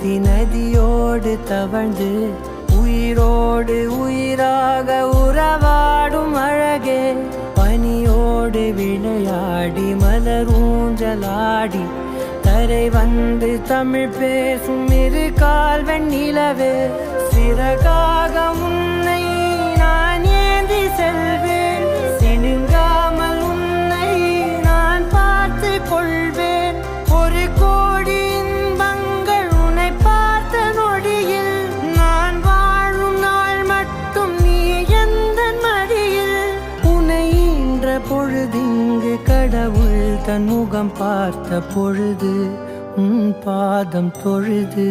பருத்தி நதியோடு தவழ்ந்து உயிரோடு உயிராக உறவாடும் அழகே, பனியோடு விளையாடி மலரூஞ்சலாடி கரை வந்து தமிழ் பேசும் இரு கால் வெண்ணிலவே, சிறகாக உன்னை நான் ஏந்தி செல்வேன், சினுங்காமல் உன்னை நான் பார்த்து கொள்வேன். ஒரு கோடி இன்பங்கள் உன்னை பார்த்த நொடியில், நான் வாழும் நாள் மட்டும் நீ எந்த மடியில். உன்னை ஈன்ற பொழுதிங்கு கடவுள் தன் முகம் பார்த்த பொழுது உன் பாதம் தொழுது.